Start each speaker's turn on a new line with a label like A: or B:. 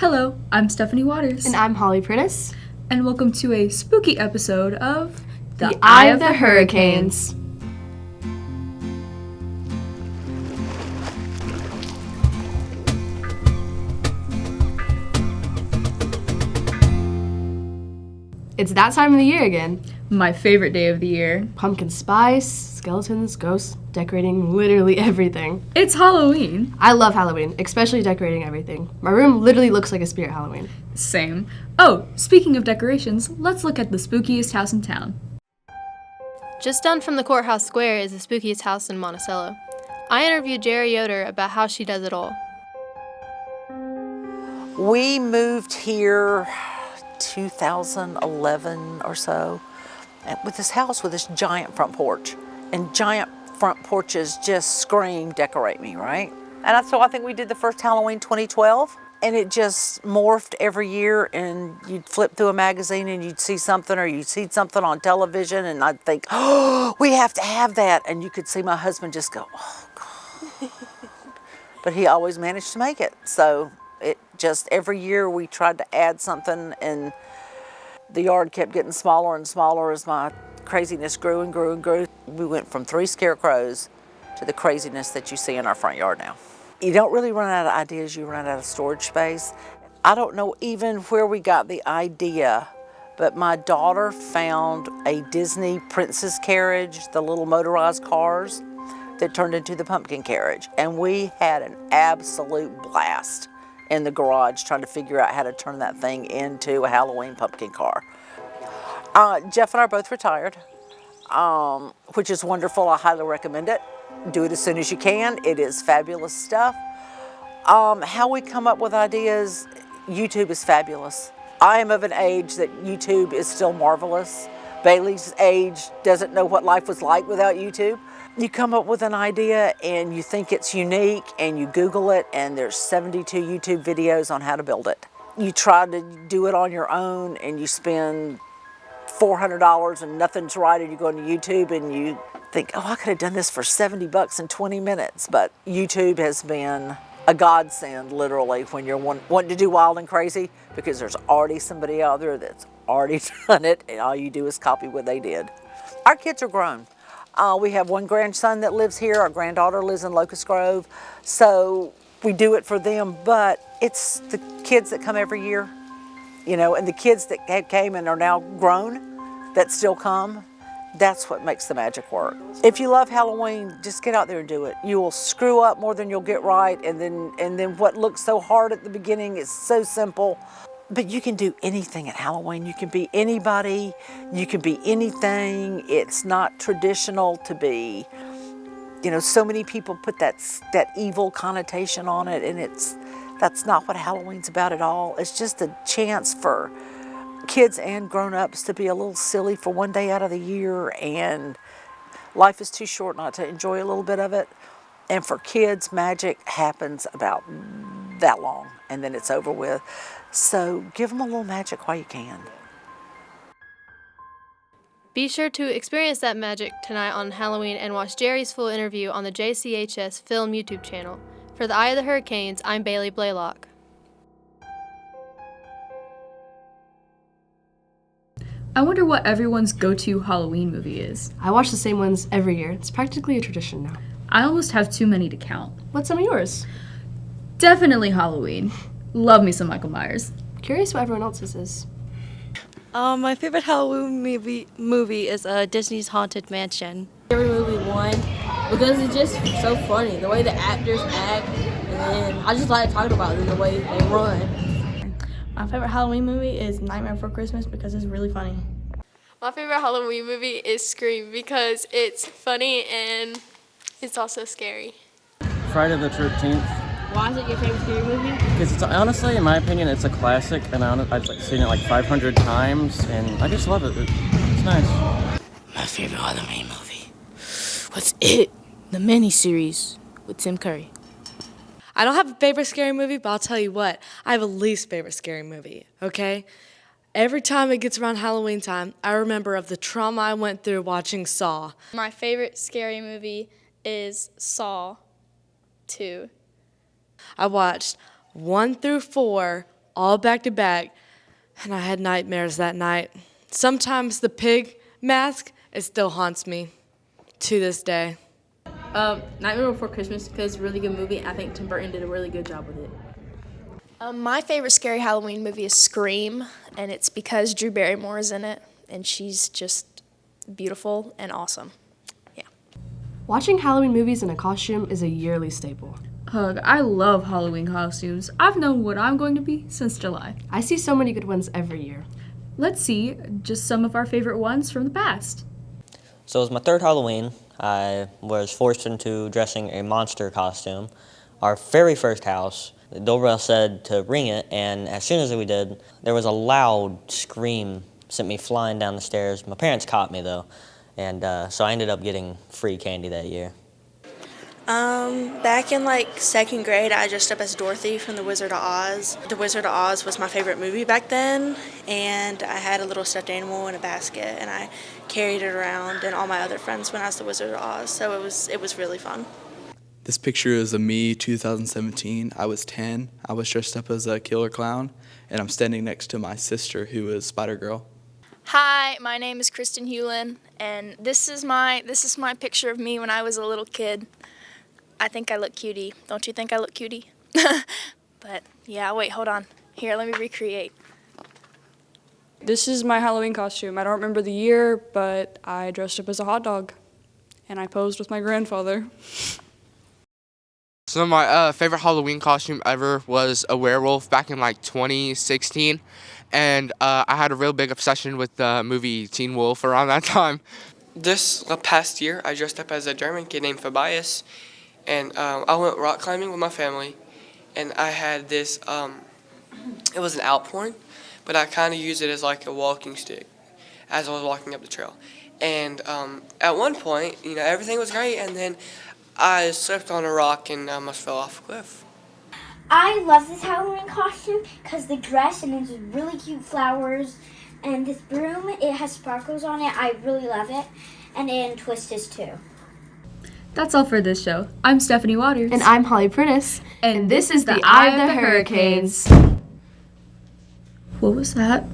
A: Hello, I'm Stephanie Waters.
B: And I'm Hollie Prentiss.
A: And welcome to a spooky episode of
B: The Eye of the Hurricanes. It's that time of the year again.
A: My favorite day of the year.
B: Pumpkin spice, skeletons, ghosts, decorating literally everything.
A: It's Halloween.
B: I love Halloween, especially decorating everything. My room literally looks like a spirit Halloween.
A: Same. Oh, speaking of decorations, let's look at the spookiest house in town.
C: Just down from the courthouse square is the spookiest house in Monticello. I interviewed Jerry Yoder about how she does it all.
D: We moved here 2011 or so with this house with this giant front porch, and giant front porches just scream decorate me, right? And so I think we did the first Halloween 2012, and it just morphed every year, and you'd flip through a magazine and you'd see something, or you'd see something on television, and I'd think, oh, we have to have that. And you could see my husband just go, oh God. But he always managed to make it. So it just, every year we tried to add something, and the yard kept getting smaller and smaller as my craziness grew and grew and grew. We went from 3 scarecrows to the craziness that you see in our front yard now. You don't really run out of ideas, you run out of storage space. I don't know even where we got the idea, but my daughter found a Disney princess carriage, the little motorized cars that turned into the pumpkin carriage. And we had an absolute blast in the garage trying to figure out how to turn that thing into a Halloween pumpkin car. Jeff and I are both retired, which is wonderful. I highly recommend it. Do it as soon as you can. It is fabulous stuff. How we come up with ideas, YouTube is fabulous. I am of an age that YouTube is still marvelous. Bayleigh's age doesn't know what life was like without YouTube. You come up with an idea and you think it's unique, and you Google it, and there's 72 YouTube videos on how to build it. You try to do it on your own and you spend $400 and nothing's right, and you go into YouTube and you think, oh, I could have done this for $70 in 20 minutes. But YouTube has been a godsend, literally, when you're wanting to do wild and crazy, because there's already somebody out there that's already done it, and all you do is copy what they did. Our kids are grown. We have one grandson that lives here. Our granddaughter lives in Locust Grove. So we do it for them, but it's the kids that come every year, you know, and the kids that came and are now grown that still come. That's what makes the magic work. If you love Halloween, just get out there and do it. You will screw up more than you'll get right, and then what looks so hard at the beginning is so simple. But you can do anything at Halloween. You can be anybody, you can be anything. It's not traditional to be, you know, so many people put that evil connotation on it, and that's not what Halloween's about at all. It's just a chance for kids and grown-ups to be a little silly for one day out of the year, and life is too short not to enjoy a little bit of it. And for kids, magic happens about that long, and then it's over with. So give them a little magic while you can.
C: Be sure to experience that magic tonight on Halloween and watch Jerry's full interview on the JCHS Film YouTube channel. For the Eye of the Hurricanes, I'm Bayleigh Blalock.
A: I wonder what everyone's go-to Halloween movie is.
B: I watch the same ones every year. It's practically a tradition now.
A: I almost have too many to count.
B: What's some of yours?
A: Definitely Halloween. Love me some Michael Myers.
B: Curious what everyone else's is.
E: My favorite Halloween movie is Disney's Haunted Mansion.
F: Every movie one because it's just so funny the way the actors act, and I just like talking about them the way they run.
G: My favorite Halloween movie is Nightmare Before Christmas because it's really funny.
H: My favorite Halloween movie is Scream because it's funny and it's also scary.
I: Friday the 13th.
F: Why is it your favorite scary movie?
I: Because it's honestly, in my opinion, it's a classic, and I've seen it like 500 times, and I just love it. It's nice.
J: My favorite Halloween movie was It, the miniseries with Tim Curry.
E: I don't have a favorite scary movie, but I'll tell you what, I have a least favorite scary movie, okay? Every time it gets around Halloween time, I remember of the trauma I went through watching Saw.
H: My favorite scary movie is Saw 2.
E: I watched 1 through 4 all back to back, and I had nightmares that night. Sometimes the pig mask, it still haunts me to this day.
F: Nightmare Before Christmas, because it's a really good movie. I think Tim Burton did a really good job with it.
K: My favorite scary Halloween movie is Scream, and it's because Drew Barrymore is in it, and she's just beautiful and awesome. Yeah.
B: Watching Halloween movies in a costume is a yearly staple.
A: Hug, I love Halloween costumes. I've known what I'm going to be since July.
B: I see so many good ones every year.
A: Let's see just some of our favorite ones from the past.
L: So it was my third Halloween. I was forced into dressing a monster costume. Our very first house, the doorbell said to ring it, and as soon as we did, there was a loud scream sent me flying down the stairs. My parents caught me though, and so I ended up getting free candy that year.
M: Back in like second grade, I dressed up as Dorothy from The Wizard of Oz. The Wizard of Oz was my favorite movie back then, and I had a little stuffed animal in a basket, and I carried it around, and all my other friends went as The Wizard of Oz, so it was really fun.
N: This picture is of me, 2017. I was 10. I was dressed up as a killer clown, and I'm standing next to my sister, who is Spider-Girl.
K: Hi, my name is Kristyn Hulen, and this is my picture of me when I was a little kid. I think I look cutie. Don't you think I look cutie? But yeah, wait, hold on. Here, let me recreate.
O: This is my Halloween costume. I don't remember the year, but I dressed up as a hot dog, and I posed with my grandfather.
P: So my favorite Halloween costume ever was a werewolf back in like 2016, and I had a real big obsession with the movie Teen Wolf around that time.
Q: This past year, I dressed up as a German kid named Fabius, and I went rock climbing with my family, and I had this, it was an Alphorn, but I kind of used it as like a walking stick as I was walking up the trail. And at one point, everything was great, and then I slipped on a rock and almost fell off a cliff.
R: I love this Halloween costume because the dress and it's really cute flowers, and this broom, it has sparkles on it. I really love it, and Twisters too.
A: That's all for this show. I'm Stephanie Waters.
B: And I'm Hollie Prentiss.
A: And this is the Eye of the Hurricanes. What was that?